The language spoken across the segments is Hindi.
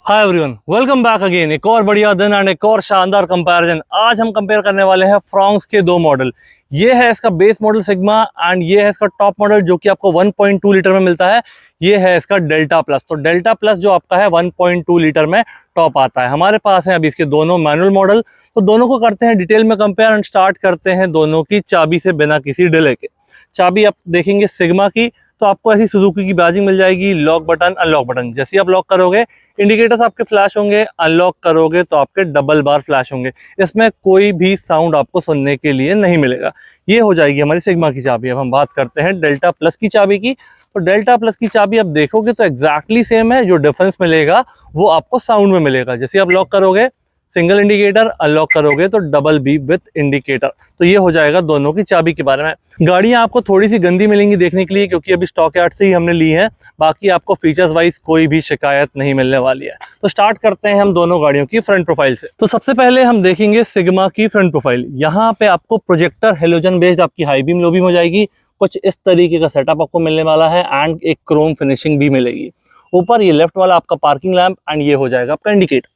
Hi everyone, welcome back again. एक और बढ़िया दिन एंड एक और शानदार कंपैरिजन। आज हम कंपेयर करने वाले हैं फ्रॉन्क्स के दो मॉडल। ये है इसका बेस मॉडल सिग्मा एंड ये है इसका टॉप मॉडल जो कि आपको 1.2 लीटर में मिलता है। ये है इसका डेल्टा प्लस। तो डेल्टा प्लस जो आपका है 1.2 लीटर में टॉप आता है। हमारे पास है अभी इसके दोनों मैनुअल मॉडल, तो दोनों को करते हैं डिटेल में कंपेयर एंड स्टार्ट करते हैं दोनों की चाबी से बिना किसी डिले के। चाबी आप देखेंगे सिग्मा की तो आपको ऐसी सुजुकी की बैजिंग मिल जाएगी, लॉक बटन अनलॉक बटन। जैसे आप लॉक करोगे इंडिकेटर्स आपके फ्लैश होंगे, अनलॉक करोगे तो आपके डबल बार फ्लैश होंगे। इसमें कोई भी साउंड आपको सुनने के लिए नहीं मिलेगा। ये हो जाएगी हमारी सिग्मा की चाबी। अब हम बात करते हैं डेल्टा प्लस की चाबी की। तो डेल्टा प्लस की चाबी आप देखोगे तो एग्जैक्टली सेम है। जो डिफरेंस मिलेगा वो आपको साउंड में मिलेगा। जैसे आप लॉक करोगे सिंगल इंडिकेटर, अनलॉक करोगे तो डबल बीप विथ इंडिकेटर। तो ये हो जाएगा दोनों की चाबी के बारे में। गाड़ियां आपको थोड़ी सी गंदी मिलेंगी देखने के लिए, क्योंकि अभी स्टॉक यार्ड से ही हमने ली है। बाकी आपको फीचर्स वाइज कोई भी शिकायत नहीं मिलने वाली है। तो स्टार्ट करते हैं हम दोनों गाड़ियों की फ्रंट प्रोफाइल से। तो सबसे पहले हम देखेंगे सिग्मा की फ्रंट प्रोफाइल। यहाँ पे आपको प्रोजेक्टर हेलोजन बेस्ड आपकी हाई बीम लो बीम हो जाएगी। कुछ इस तरीके का सेटअप आपको मिलने वाला है एंड एक क्रोम फिनिशिंग भी मिलेगी। ऊपर ये लेफ्ट वाला आपका पार्किंग लैंप एंड ये हो जाएगा आपका इंडिकेटर।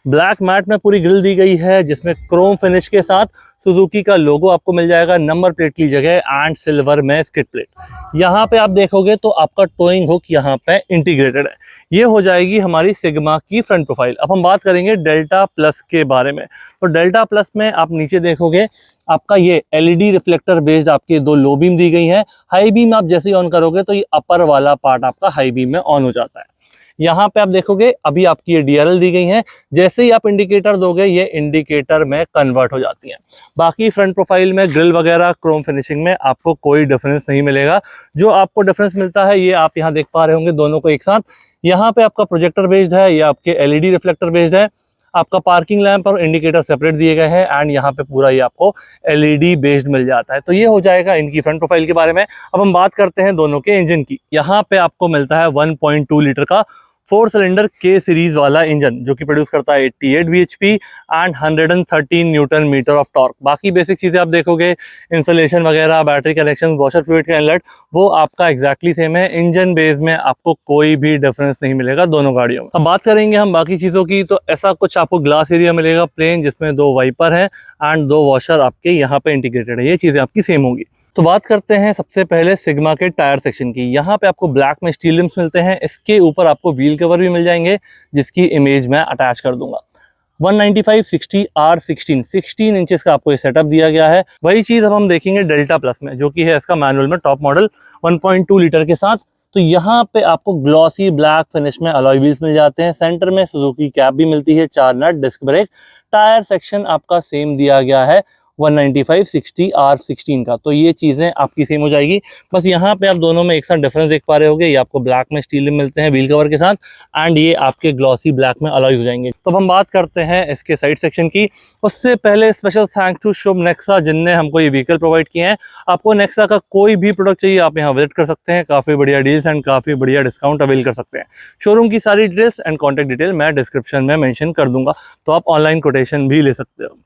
ब्लैक मैट में पूरी ग्रिल दी गई है जिसमें क्रोम फिनिश के साथ सुजुकी का लोगो आपको मिल जाएगा नंबर प्लेट की जगह एंड सिल्वर में स्किड प्लेट। यहाँ पे आप देखोगे तो आपका टोइंग हुक यहाँ पे इंटीग्रेटेड है। ये हो जाएगी हमारी सिग्मा की फ्रंट प्रोफाइल। अब हम बात करेंगे डेल्टा प्लस के बारे में। तो डेल्टा प्लस में आप नीचे देखोगे आपका ये एलईडी रिफ्लेक्टर बेस्ड आपके दो लो बीम दी गई है। हाई बीम आप जैसे ही ऑन करोगे तो ये अपर वाला पार्ट आपका हाई बीम में ऑन हो जाता है। यहाँ पे आप देखोगे अभी आपकी ये डीआरएल दी गई है। जैसे ही आप इंडिकेटर दोगे ये इंडिकेटर में कन्वर्ट हो जाती हैं। बाकी फ्रंट प्रोफाइल में ग्रिल वगैरह क्रोम फिनिशिंग में आपको कोई डिफरेंस नहीं मिलेगा। जो आपको डिफरेंस मिलता है ये आप यहाँ देख पा रहे होंगे दोनों को एक साथ। यहाँ पे आपका प्रोजेक्टर बेस्ड है, ये आपके एलईडी रिफ्लेक्टर बेस्ड है। आपका पार्किंग लैंप और इंडिकेटर सेपरेट दिए गए हैं एंड यहाँ पे पूरा ये आपको एलईडी बेस्ड मिल जाता है। तो ये हो जाएगा इनकी फ्रंट प्रोफाइल के बारे में। अब हम बात करते हैं दोनों के इंजन की। यहाँ पे आपको मिलता है 1.2 लीटर का 4 सिलेंडर के सीरीज वाला इंजन जो कि प्रोड्यूस करता है 88 bhp and 113 newton meter of torque. बाकी बेसिक चीजें आप देखोगे इंस्टॉलेशन वगैरह, बैटरी कनेक्शन, वॉशर फ्लूइड का इनलेट, वो आपका एग्जैक्टली सेम है। इंजन बेस में आपको कोई भी डिफरेंस नहीं मिलेगा दोनों गाड़ियों में। अब बात करेंगे हम बाकी चीजों की। तो ऐसा कुछ आपको ग्लास एरिया मिलेगा प्लेन, जिसमें 2 वाइपर है एंड 2 वॉशर आपके यहाँ पे इंटीग्रेटेड है। ये चीजें आपकी सेम होंगी। तो बात करते हैं सबसे पहले सिग्मा के टायर सेक्शन की। यहाँ पे आपको ब्लैक में स्टील रिम्स मिलते हैं। इसके ऊपर आपको व्हील कवर भी मिल जाएंगे जिसकी इमेज मैं अटैच कर दूंगा। 195/60 R16 इंचेस का आपको ये सेटअप दिया गया है। वही चीज अब हम देखेंगे डेल्टा प्लस में, जो कि है इसका मैनुअल में टॉप मॉडल 1.2 लीटर के साथ। तो यहाँ पे आपको ग्लॉसी ब्लैक फिनिश में अलॉय व्हील्स मिल जाते हैं। सेंटर में सुजुकी कैप भी मिलती है, 4 नट, डिस्क ब्रेक। टायर सेक्शन आपका सेम दिया गया है 195/60 R16 का। तो ये चीजें आपकी सेम हो जाएगी। बस यहाँ पे आप दोनों में एक साथ डिफरेंस देख पा रहे होगे। ये आपको ब्लैक में स्टील रिम मिलते हैं व्हील कवर के साथ एंड ये आपके ग्लॉसी ब्लैक में अलॉय हो जाएंगे। तो हम बात करते हैं इसके साइड सेक्शन की। उससे पहले special thanks to Shubh Nexa जिनने हमको ये व्हीकल प्रोवाइड किए हैं। आपको नेक्सा का कोई भी प्रोडक्ट चाहिए आप यहाँ विजिट कर सकते हैं। काफी बढ़िया डील्स एंड काफी बढ़िया डिस्काउंट अवेल कर सकते हैं। शोरूम की सारी डिटेल्स एंड कॉन्टैक्ट डिटेल मैं डिस्क्रिप्शन में मेंशन कर दूंगा, तो आप ऑनलाइन कोटेशन भी ले सकते हो।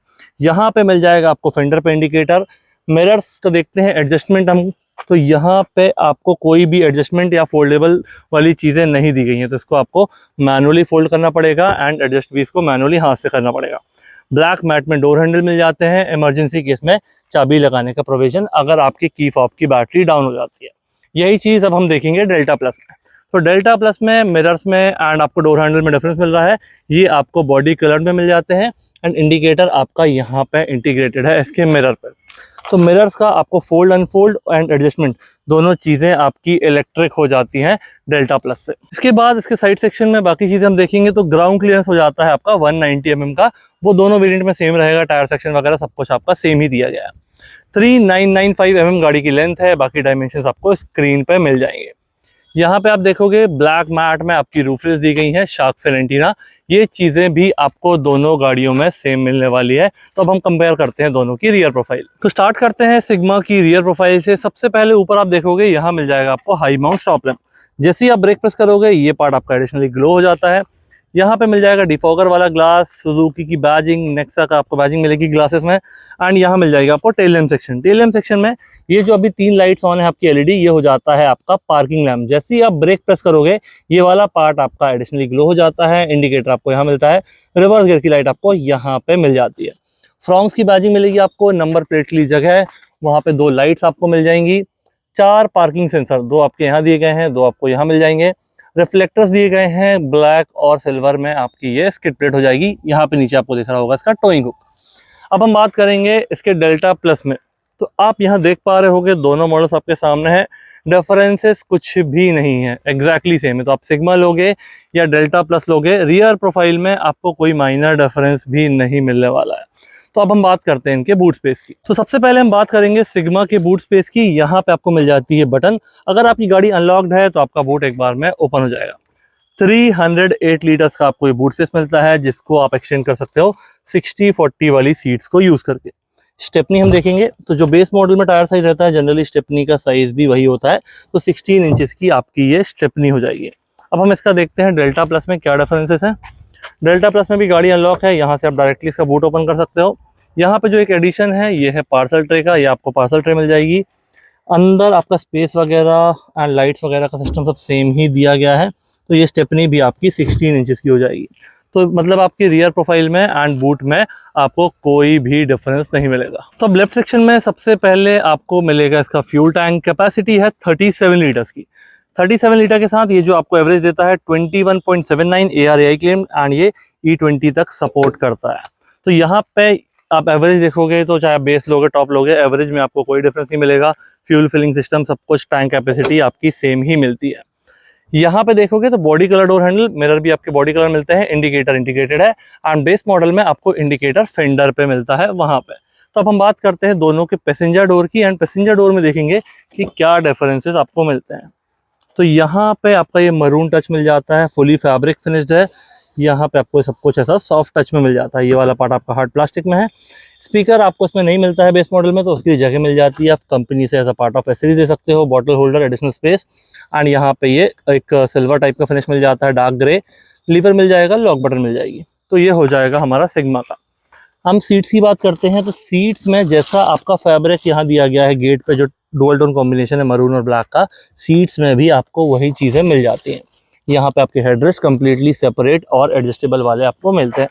यहाँ पे मिल जाएगा आपको फेंडर पे इंडिकेटर। मिरर्स तो देखते हैं एडजस्टमेंट हम। तो यहाँ पे आपको कोई भी एडजस्टमेंट या फोल्डेबल वाली चीज़ें नहीं दी गई हैं, तो इसको आपको मैनुअली फोल्ड करना पड़ेगा एंड एडजस्ट भी इसको मैनुअली हाथ से करना पड़ेगा। ब्लैक मैट में डोर हैंडल मिल जाते हैं। इमरजेंसी केस में चाबी लगाने का प्रोविजन अगर आपकी की फॉब की बैटरी डाउन हो जाती है। यही चीज़ अब हम देखेंगे डेल्टा प्लस में। तो डेल्टा प्लस में मिरर्स में एंड आपको डोर हैंडल में डिफरेंस मिल रहा है। ये आपको बॉडी कलर में मिल जाते हैं एंड इंडिकेटर आपका यहाँ पे इंटीग्रेटेड है इसके मिरर पर। तो मिरर्स का आपको फोल्ड अनफोल्ड एंड एडजस्टमेंट दोनों चीज़ें आपकी इलेक्ट्रिक हो जाती हैं डेल्टा प्लस से। इसके बाद इसके साइड सेक्शन में बाकी चीज़ें हम देखेंगे तो ग्राउंड क्लियरेंस हो जाता है आपका 190 mm का। वो दोनों वेरिएंट में सेम रहेगा। टायर सेक्शन वगैरह सब कुछ आपका सेम ही दिया गया है। 3995 mm गाड़ी की लेंथ है। बाकी डायमेंशंस आपको स्क्रीन पे मिल जाएंगे। यहाँ पे आप देखोगे ब्लैक मैट में आपकी रूफ रेस दी गई है, शार्क फिन एंटीना। ये चीज़ें भी आपको दोनों गाड़ियों में सेम मिलने वाली है। तो अब हम कंपेयर करते हैं दोनों की रियर प्रोफाइल। तो स्टार्ट करते हैं सिग्मा की रियर प्रोफाइल से। सबसे पहले ऊपर आप देखोगे यहाँ मिल जाएगा आपको हाई माउंट स्टॉप लैंप। जैसे ही आप ब्रेक प्रेस करोगे ये पार्ट आपका एडिशनली ग्लो हो जाता है। यहाँ पे मिल जाएगा डिफॉगर वाला ग्लास, सुजुकी की बैजिंग, नेक्सा का आपको बैजिंग मिलेगी ग्लासेस में। एंड यहाँ मिल जाएगा आपको tail lamp section. Tail lamp section में ये जो अभी 3 लाइट्स ऑन है आपकी एलईडी, ये हो जाता है आपका पार्किंग लैम्प। जैसे ही आप ब्रेक प्रेस करोगे ये वाला पार्ट आपका एडिशनली ग्लो हो जाता है। इंडिकेटर आपको यहाँ मिलता है, रिवर्स गियर की लाइट आपको यहाँ पे मिल जाती है। फ्रॉन्क्स की बैजिंग मिलेगी आपको, नंबर प्लेट के लिए जगह है, वहाँ पे 2 लाइट्स आपको मिल जाएंगी, 4 पार्किंग सेंसर, 2 आपके यहाँ दिए गए हैं, 2 आपको यहाँ मिल जाएंगे। रिफ्लेक्टर्स दिए गए हैं ब्लैक और सिल्वर में, आपकी ये स्किड प्लेट हो जाएगी। यहाँ पे नीचे आपको दिख रहा होगा इसका टोइंग हुक। अब हम बात करेंगे इसके डेल्टा प्लस में, तो आप यहाँ देख पा रहे होगे दोनों मॉडल्स आपके सामने हैं, डिफरेंसेस कुछ भी नहीं है, एग्जैक्टली सेम है। तो आप सिग्मा लोगे या डेल्टा प्लस लोगे, रियर प्रोफाइल में आपको कोई माइनर डिफरेंस भी नहीं मिलने वाला है। तो अब हम बात करते हैं इनके बूट स्पेस की। तो सबसे पहले हम बात करेंगे सिग्मा के बूट स्पेस की। यहाँ पे आपको मिल जाती है बटन, अगर आपकी गाड़ी अनलॉक्ड है तो आपका बूट एक बार में ओपन हो जाएगा। 308 लीटर्स का आपको ये बूट स्पेस मिलता है, जिसको आप एक्सटेंड कर सकते हो 60-40 वाली सीट्स को यूज करके। स्टेपनी हम देखेंगे तो जो बेस मॉडल में टायर साइज रहता है, जनरली स्टेपनी का साइज भी वही होता है, तो 16 इंचेस की आपकी ये स्टेपनी हो जाएगी। अब हम इसका देखते हैं डेल्टा प्लस में क्या डिफरेंसेस हैं। डेल्टा प्लस में भी गाड़ी अनलॉक है, यहाँ से आप डायरेक्टली इसका बूट ओपन कर सकते हो। यहाँ पे जो एक एडिशन है ये है पार्सल ट्रे का, ये आपको पार्सल ट्रे मिल जाएगी। अंदर आपका स्पेस वगैरह एंड लाइट्स वगैरह का सिस्टम सब सेम ही दिया गया है। तो ये स्टेपनी भी आपकी 16 इंचेस की हो जाएगी। तो मतलब आपकी रियर प्रोफाइल में एंड बूट में आपको कोई भी डिफरेंस नहीं मिलेगा। तो अब लेफ्ट सेक्शन में सबसे पहले आपको मिलेगा इसका फ्यूल टैंक। कैपेसिटी है 37 लीटर्स की। 37 लीटर के साथ ये जो आपको एवरेज देता है 21.79 ARAI क्लेम, एंड ये E20 तक सपोर्ट करता है। तो यहाँ पे आप एवरेज देखोगे तो चाहे आप बेस लोगे टॉप लोगे, एवरेज में आपको कोई डिफरेंस नहीं मिलेगा। फ्यूल फिलिंग सिस्टम सब कुछ, टैंक कैपेसिटी आपकी सेम ही मिलती है। यहाँ पे देखोगे तो body colour door handle, mirror भी आपके बॉडी कलर मिलते हैं, इंडिकेटर इंडिकेटेड है, एंड बेस मॉडल में आपको इंडिकेटर फेंडर पे मिलता है वहाँ पे। तो अब हम बात करते हैं दोनों के पैसेंजर डोर की, एंड पैसेंजर डोर में देखेंगे कि क्या डिफरेंसेस आपको मिलते हैं। तो यहाँ पे आपका ये मरून टच मिल जाता है, फुली फैब्रिक फिनिश्ड है। यहाँ पे आपको सब कुछ ऐसा सॉफ्ट टच में मिल जाता है। ये वाला पार्ट आपका हार्ड प्लास्टिक में है। स्पीकर आपको इसमें नहीं मिलता है बेस मॉडल में, तो उसकी जगह मिल जाती है, आप कंपनी से as a part of accessories दे सकते हो, bottle holder, additional space. And यहाँ पे ये एक सिल्वर टाइप का फिनिश मिल जाता है, डार्क ग्रे। लीवर मिल जाएगा, लॉक बटन मिल जाएगी। तो ये हो जाएगा हमारा सिग्मा का। हम सीट्स की बात करते हैं, तो सीट्स में जैसा आपका फैब्रिक यहाँ दिया गया है गेट पे, जो डुअल टोन कॉम्बिनेशन है मरून और ब्लैक का, सीट्स में भी आपको वही चीज़ें मिल जाती हैं। यहाँ पे आपके हेडरेस्ट कंप्लीटली सेपरेट और एडजस्टेबल वाले आपको मिलते हैं।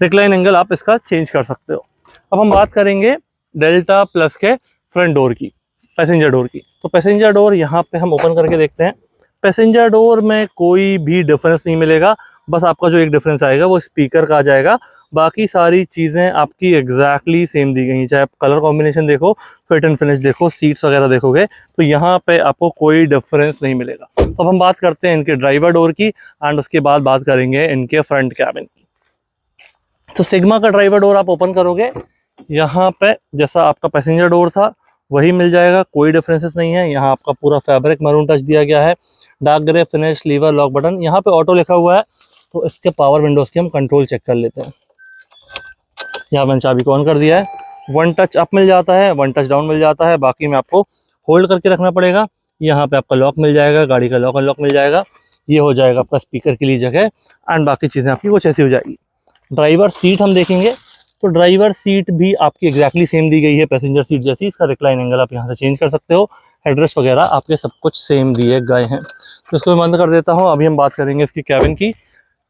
रिक्लाइन एंगल आप इसका चेंज कर सकते हो। अब हम बात करेंगे डेल्टा प्लस के फ्रंट डोर की, पैसेंजर डोर की। तो पैसेंजर डोर यहाँ पे हम ओपन करके देखते हैं। पैसेंजर डोर में कोई भी डिफरेंस नहीं मिलेगा, बस आपका जो एक डिफरेंस आएगा वो स्पीकर का आ जाएगा। बाकी सारी चीज़ें आपकी एग्जैक्टली सेम दी गई हैं, चाहे आप कलर कॉम्बिनेशन देखो, फिट एंड फिनिश देखो, सीट्स वगैरह देखोगे, तो यहाँ पे आपको कोई डिफरेंस नहीं मिलेगा। तो अब हम बात करते हैं इनके ड्राइवर डोर की, एंड उसके बाद बात करेंगे इनके फ्रंट कैबिन की। तो सिग्मा का ड्राइवर डोर आप ओपन करोगे, यहाँ पे जैसा आपका पैसेंजर डोर था वही मिल जाएगा, कोई डिफरेंसेस नहीं है। यहाँ आपका पूरा फैब्रिक मरून टच दिया गया है, dark grey finish, lever, lock button. यहाँ पे ऑटो लिखा हुआ है, तो इसके पावर विंडोज की हम कंट्रोल चेक कर लेते हैं। यहाँ मैंने चाबी को ऑन कर दिया है, 1 टच अप मिल जाता है, 1 टच डाउन मिल जाता है, बाकी में आपको होल्ड करके रखना पड़ेगा। यहाँ पे आपका लॉक मिल जाएगा, गाड़ी का लॉक अनलॉक मिल जाएगा। ये हो जाएगा आपका स्पीकर के लिए जगह, एंड बाकी चीज़ें आपकी कुछ ऐसी हो जाएगी। ड्राइवर सीट हम देखेंगे, तो ड्राइवर सीट भी आपकी एग्जैक्टली सेम दी गई है पैसेंजर सीट जैसी। इसका रिक्लाइन एंगल आप यहाँ से चेंज कर सकते हो, हेडरेस्ट वगैरह आपके सब कुछ सेम दिए गए हैं। तो इसको मैं बंद कर देता हूँ। अभी हम बात करेंगे इसकी कैबिन की।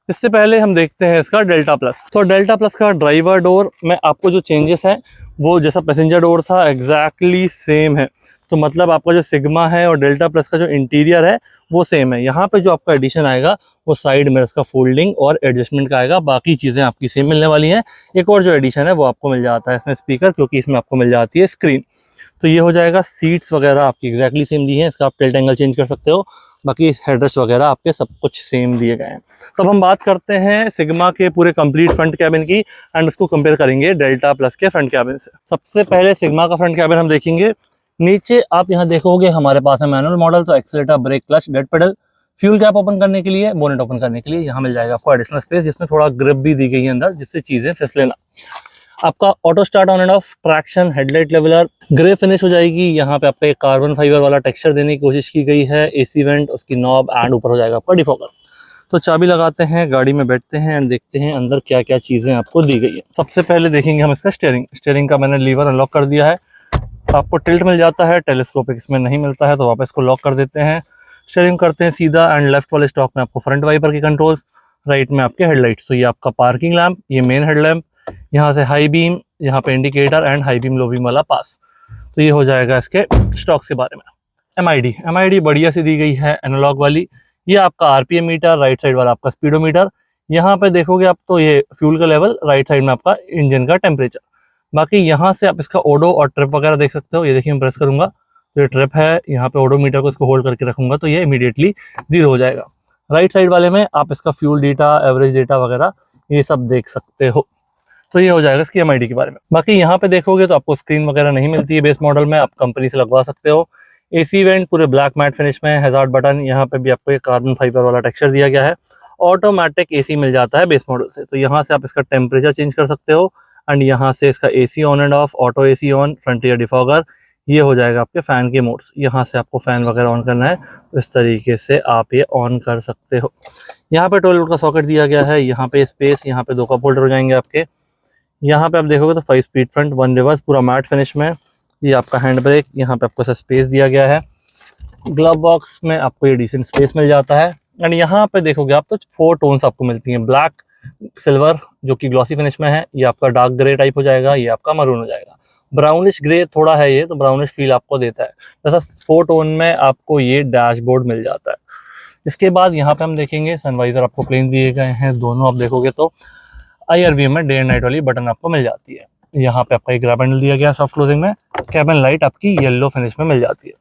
इससे पहले हम देखते हैं इसका डेल्टा प्लस। तो डेल्टा प्लस का ड्राइवर डोर में आपको जो चेंजेस हैं वो जैसा पैसेंजर डोर था एग्जैक्टली सेम है। तो मतलब आपका जो सिग्मा है और डेल्टा प्लस का जो इंटीरियर है वो सेम है। यहाँ पे जो आपका एडिशन आएगा वो साइड मिरर्स का फोल्डिंग और एडजस्टमेंट का आएगा, बाकी चीज़ें आपकी सेम मिलने वाली हैं। एक और जो एडिशन है वो आपको मिल जाता है इसमें स्पीकर, क्योंकि इसमें आपको मिल जाती है स्क्रीन। तो ये हो जाएगा। सीट्स वगैरह आपकी एग्जैक्टली सेम दी हैं, इसका आप टिल्ट एंगल चेंज कर सकते हो, बाकी हेडरेस्ट वगैरह आपके सब कुछ सेम दिए गए हैं। तो अब हम बात करते हैं सिग्मा के पूरे कंप्लीट फ्रंट कैबिन की, एंड उसको कंपेयर करेंगे डेल्टा प्लस के फ्रंट कैबिन से। सबसे पहले सिग्मा का फ्रंट कैबिन हम देखेंगे। नीचे आप यहाँ देखोगे हमारे पास है मैनुअल मॉडल, तो accelerator, brake, clutch, dead pedal. Fuel cap open करने के लिए, बोनेट ओपन करने के लिए यहाँ मिल जाएगा आपको एडिशनल स्पेस, जिसमें थोड़ा ग्रिप भी दी गई है अंदर, जिससे चीज़ें फिसले ना। आपका auto start on end of, traction, headlight leveller, grey finish हो जाएगी। यहाँ पे आपका एक कार्बन फाइबर वाला टेक्सचर देने की कोशिश की गई है। एसी वेंट, उसकी नॉब, एंड ऊपर हो जाएगा आपका डिफॉगर। तो चाबी लगाते हैं, गाड़ी में बैठते हैं एंड देखते हैं अंदर क्या क्या चीज़ें आपको दी गई है। सबसे पहले देखेंगे हम इसका स्टीयरिंग का मैंने लीवर अनलॉक कर दिया है। आपको टिल्ट मिल जाता है, टेलीस्कोपिक इसमें नहीं मिलता है, तो वापस इसको लॉक कर देते हैं। स्टीयरिंग करते हैं सीधा एंड लेफ्ट वाले स्टॉक में आपको फ्रंट वाइपर की कंट्रोल्स, राइट में आपके हेडलाइट्स। तो ये आपका पार्किंग लैंप, ये मेन हेडलैम्प, यहाँ से हाई बीम, यहाँ पे indicator and high beam low beam वाला पास। तो ये हो जाएगा इसके स्टॉक्स के बारे में। एमआईडी बढ़िया सी दी गई है एनालॉग वाली। ये आपका आरपीएम मीटर, राइट साइड वाला आपका स्पीडोमीटर। यहाँ पे देखोगे आप तो ये फ्यूल का लेवल, राइट साइड में आपका इंजन का टेम्परेचर। बाकी यहाँ से आप इसका ओडो और ट्रिप वगैरह देख सकते हो। ये देखिए मैं प्रेस करूंगा तो ये ट्रिप है, यहाँ पे ओडोमीटर को इसको होल्ड करके रखूंगा तो ये इमीडिएटली 0 हो जाएगा। राइट साइड वाले में आप इसका फ्यूल डेटा, एवरेज डेटा वगैरह ये सब देख सकते हो। तो ये हो जाएगा इसकी एमआईडी के बारे में। बाकी यहाँ पे देखोगे तो आपको स्क्रीन वगैरह नहीं मिलती है बेस मॉडल में, आप कंपनी से लगवा सकते हो। एसी वेंट पूरे ब्लैक मैट फिनिश में, हैजार्ड बटन, यहाँ पे भी आपको एक कार्बन फाइबर वाला टेक्सचर दिया गया है। ऑटोमेटिक एसी मिल जाता है बेस मॉडल से, तो यहाँ से आप इसका टेम्परेचर चेंज कर सकते हो एंड यहाँ से इसका AC on end of, auto AC on, front year defogger, ये हो जाएगा आपके फ़ैन के मोड्स। यहाँ से आपको फ़ैन वगैरह ऑन करना है तो इस तरीके से आप ये ऑन कर सकते हो। यहाँ पे 12 वोल्ट का सॉकेट दिया गया है, यहाँ पे स्पेस, यहाँ पे 2 कप होल्डर हो जाएंगे आपके। यहाँ पे आप देखोगे तो 5 स्पीड फ्रंट, 1 रिवर्स, पूरा मैट फिनिश में। ये आपका हैंड ब्रेक, यहाँ पे आपको ऐसा स्पेस दिया गया है। ग्लव बॉक्स में आपको ये डिसेंट स्पेस मिल जाता है एंड यहाँ पे देखोगे आप तो 4 टोन्स आपको मिलती हैं, ब्लैक, सिल्वर जो कि ग्लॉसी फिनिश में है, ये आपका डार्क ग्रे टाइप हो जाएगा, ये आपका मरून हो जाएगा। ब्राउनिश ग्रे थोड़ा है ये, तो ब्राउनिश फील आपको देता है। जैसा 4 टोन में आपको ये डैशबोर्ड मिल जाता है। इसके बाद यहाँ पे हम देखेंगे सनवाइजर आपको प्लेन दिए गए हैं दोनों। आप देखोगे तो IRV में डे एंड नाइट वाली बटन आपको मिल जाती है। यहाँ पे आपका एक ग्रैब हैंडल दिया गया है सॉफ्ट क्लोजिंग में। कैबिन लाइट आपकी येलो फिनिश में मिल जाती है।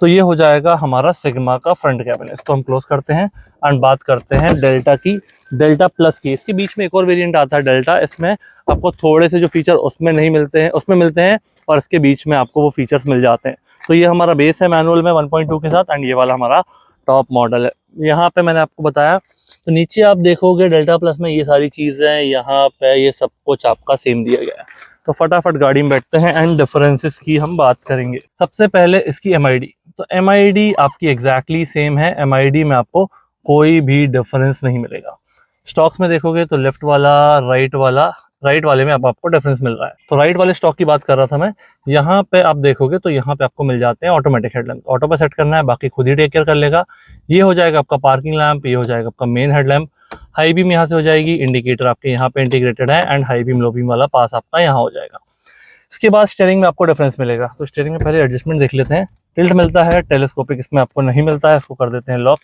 तो ये हो जाएगा हमारा सिग्मा का फ्रंट कैबिन। इसको हम क्लोज करते हैं एंड बात करते हैं डेल्टा की, डेल्टा प्लस की। इसके बीच में एक और वेरिएंट आता है डेल्टा, इसमें आपको थोड़े से जो फीचर उसमें नहीं मिलते हैं, उसमें मिलते हैं और इसके बीच में आपको वो फीचर्स मिल जाते हैं। तो ये हमारा बेस है मैनुअल में 1.2 के साथ एंड ये वाला हमारा टॉप मॉडल है। यहाँ पे मैंने आपको बताया, तो नीचे आप देखोगे डेल्टा प्लस में ये सारी चीज़ें, यहाँ पे ये सब कुछ आपका सेम दिया गया है। तो फटाफट गाड़ी में बैठते हैं एंड डिफरेंसेस की हम बात करेंगे। सबसे पहले इसकी एमआईडी। तो एमआईडी आपकी एग्जैक्टली सेम है। एमआईडी में आपको कोई भी डिफरेंस नहीं मिलेगा। स्टॉक्स में देखोगे तो लेफ्ट वाला, राइट वाले में आपको डिफरेंस मिल रहा है। तो राइट वाले स्टॉक की बात कर रहा था मैं। यहाँ पे आप देखोगे तो यहाँ पे आपको मिल जाते हैं ऑटोमेटिक हेडलैम्प। ऑटो पे सेट करना है, बाकी खुद ही टेक केयर कर लेगा। ये हो जाएगा आपका पार्किंग लैंप, ये हो जाएगा आपका मेन हेडलैम्प। हाई बीम यहाँ से हो जाएगी, इंडिकेटर आपके यहाँ पे इंटीग्रेटेड है and high beam low beam वाला पास आपका यहाँ हो जाएगा। इसके बाद स्टीयरिंग में आपको डिफरेंस मिलेगा। तो स्टीयरिंग में पहले एडजस्टमेंट देख लेते हैं। टिल्ट मिलता है, टेलीस्कोपिक इसमें आपको नहीं मिलता है, इसको कर देते हैं लॉक।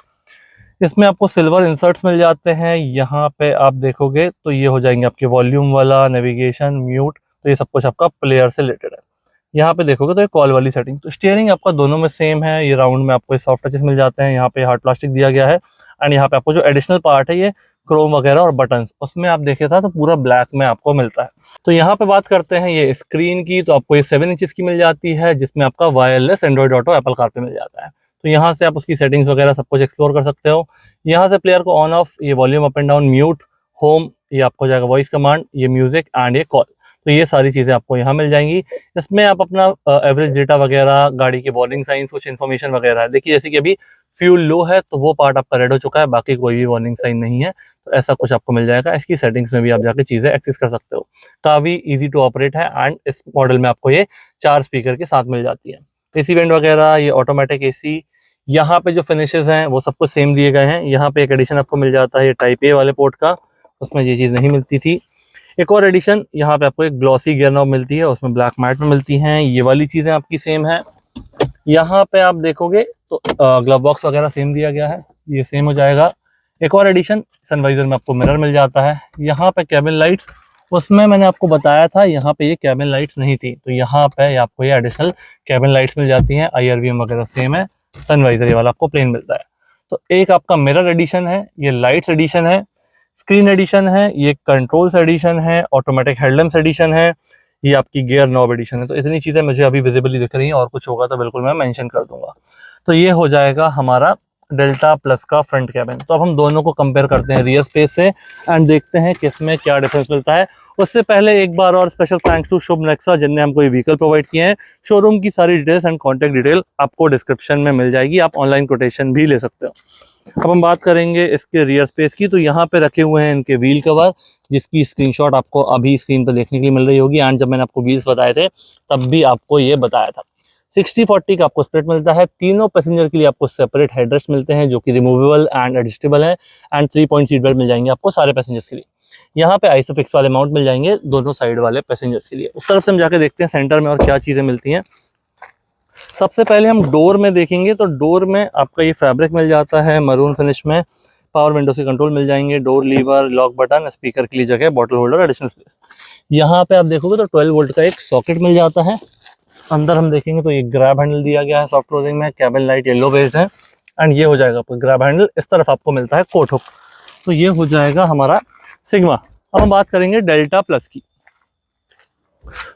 इसमें आपको सिल्वर इंसर्ट्स मिल जाते हैं। यहाँ पे आप देखोगे तो ये हो जाएंगे आपके वॉल्यूम वाला, नेविगेशन, म्यूट, तो ये सब कुछ आपका प्लेयर से रिलेटेड है। यहाँ पे देखोगे तो ये कॉल वाली सेटिंग। तो स्टीयरिंग आपका दोनों में सेम है। ये राउंड में आपको सॉफ्ट टचेस मिल जाते हैं, यहाँ पे हार्ड प्लास्टिक दिया गया है एंड यहाँ पे आपको जो एडिशनल पार्ट है ये क्रोम वगैरह और बटन्स, उसमें आप देखे था तो पूरा ब्लैक में आपको मिलता है। तो यहाँ पे बात करते हैं ये स्क्रीन की, तो आपको ये 7 इंचेस की मिल जाती है, जिसमें आपका wireless Android auto Apple car पे मिल जाता है। तो यहाँ से आप उसकी सेटिंग्स वगैरह सब कुछ एक्सप्लोर कर सकते हो। यहाँ से प्लेयर को ऑन ऑफ, ये volume up and down, mute, home, ये आपको जाएगा वॉइस कमांड, ये म्यूजिक एंड ये कॉल। तो ये सारी चीज़ें आपको यहाँ मिल जाएंगी। इसमें आप अपना एवरेज डेटा वगैरह, गाड़ी की वार्निंग साइंस, कुछ इन्फॉर्मेशन वगैरह है। देखिए जैसे कि अभी फ्यूल लो है तो वो पार्ट आपका रेड हो चुका है, बाकी कोई भी वार्निंग साइन नहीं है। तो ऐसा कुछ आपको मिल जाएगा। इसकी सेटिंग्स में भी आप जाके चीज़ें एक्सेस कर सकते हो। काफ़ी ईजी टू ऑपरेट है एंड इस मॉडल में आपको ये 4 स्पीकर के साथ मिल जाती है। एसी वेंट वगैरह, ये ऑटोमेटिक एसी, यहाँ पे जो फिनिशेस हैं वो सब कुछ सेम दिए गए हैं। यहाँ पे एक एडिशन आपको मिल जाता है ये टाइप ए वाले पोर्ट का, उसमें ये चीज़ नहीं मिलती थी। एक और एडिशन यहाँ पे आपको एक ग्लॉसी गियर नॉब मिलती है, उसमें ब्लैक मैट में मिलती हैं। ये वाली चीज़ें आपकी सेम है। यहाँ पे आप देखोगे तो ग्लव बॉक्स वगैरह सेम दिया गया है, ये सेम हो जाएगा। एक और एडिशन सनवाइजर में आपको मिरर मिल जाता है। यहाँ पे कैबिन लाइट्स, उसमें मैंने आपको बताया था यहाँ पे ये कैबिन लाइट्स नहीं थी, तो यहाँ पे आपको ये एडिशनल कैबिन लाइट्स मिल जाती हैं। IRVM वगैरह सेम है। सनवाइजर ये वाला आपको प्लेन मिलता है। तो एक आपका मिरर एडिशन है, ये लाइट्स एडिशन है, स्क्रीन एडिशन है, ये कंट्रोल्स एडिशन है, ऑटोमेटिक हेडलैम्प्स एडिशन है, ये आपकी गियर नॉब एडिशन है। तो इतनी चीज़ें मुझे अभी विजिबली दिख रही हैं, और कुछ होगा तो बिल्कुल मैं मेंशन कर दूंगा। तो ये हो जाएगा हमारा डेल्टा प्लस का फ्रंट कैबिन। तो अब हम दोनों को कंपेयर करते हैं रियर स्पेस से एंड देखते हैं किसमें क्या डिफरेंस मिलता है। उससे पहले एक बार और special thanks to Shubh Nexa जिनने हमको ये व्हीकल प्रोवाइड किए हैं। शोरूम की सारी डिटेल्स एंड कॉन्टैक्ट डिटेल आपको डिस्क्रिप्शन में मिल जाएगी, आप ऑनलाइन कोटेशन भी ले सकते हो। अब हम बात करेंगे इसके रियर स्पेस की। तो यहाँ पे रखे हुए हैं इनके व्हील कवर, जिसकी स्क्रीनशॉट आपको अभी स्क्रीन पर देखने के लिए मिल रही होगी। एंड जब मैंने आपको व्हील्स बताए थे तब भी आपको ये बताया था। 60-40 का आपको स्प्लिट मिलता है। तीनों पैसेंजर के लिए आपको सेपरेट हेडरेस्ट मिलते हैं जो कि रिमूवेबल एंड एडजस्टेबल है। एंड 3 पॉइंट सीट बेल्ट मिल जाएंगे आपको सारे पैसेंजर्स के लिए। यहाँ पे आइसोफिक्स वाले माउंट मिल जाएंगे दोनों साइड वाले पैसेंजर्स के लिए। उस तरफ से हम जाके देखते हैं सेंटर में और क्या चीज़ें मिलती हैं। सबसे पहले हम डोर में देखेंगे तो डोर में आपका ये फैब्रिक मिल जाता है मरून फिनिश में। पावर विंडो से कंट्रोल मिल जाएंगे, door lever, lock button, speaker के लिए जगह, बॉटल होल्डर, एडिशनल स्पेस। यहाँ पे आप देखोगे तो 12 वोल्ट का एक सॉकेट मिल जाता है। अंदर हम देखेंगे तो ये ग्रैब हैंडल दिया गया है सॉफ्ट क्लोजिंग में, कैबिन लाइट येलो बेस्ड है। एंड ये हो जाएगा आपको ग्रैब हैंडल। इस तरफ आपको मिलता है कोट हुक। तो ये हो जाएगा हमारा सिग्मा। अब हम बात करेंगे डेल्टा प्लस की।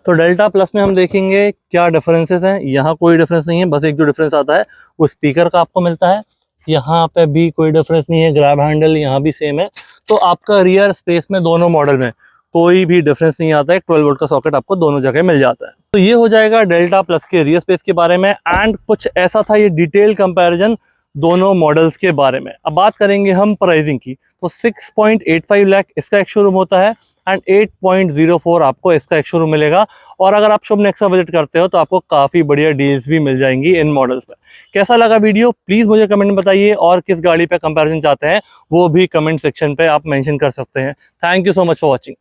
तो डेल्टा प्लस में हम देखेंगे क्या डिफरेंसेस हैं। यहाँ कोई डिफरेंस नहीं है, बस एक जो डिफरेंस आता है वो स्पीकर का आपको मिलता है। यहाँ पे भी कोई डिफरेंस नहीं है, ग्रैब हैंडल यहाँ भी सेम है। तो आपका रियर स्पेस में दोनों मॉडल में कोई भी डिफरेंस नहीं आता है। 12 वोल्ट का सॉकेट आपको दोनों जगह मिल जाता है। तो ये हो जाएगा डेल्टा प्लस के रियर स्पेस के बारे में। एंड कुछ ऐसा था ये डिटेल कंपैरिजन दोनों मॉडल्स के बारे में। अब बात करेंगे हम प्राइसिंग की। तो 6.85 लाख इसका एक शोरूम होता है एंड 8.04 आपको इसका एक शोरूम मिलेगा। और अगर आप शुभ नेक्सा विजिट करते हो तो आपको काफ़ी बढ़िया डील्स भी मिल जाएंगी इन मॉडल्स में। कैसा लगा वीडियो प्लीज़ मुझे कमेंट में बताइए, और किस गाड़ी पे कंपैरिजन चाहते हैं वो भी कमेंट सेक्शन पे आप मेंशन कर सकते हैं। Thank you so much for watching.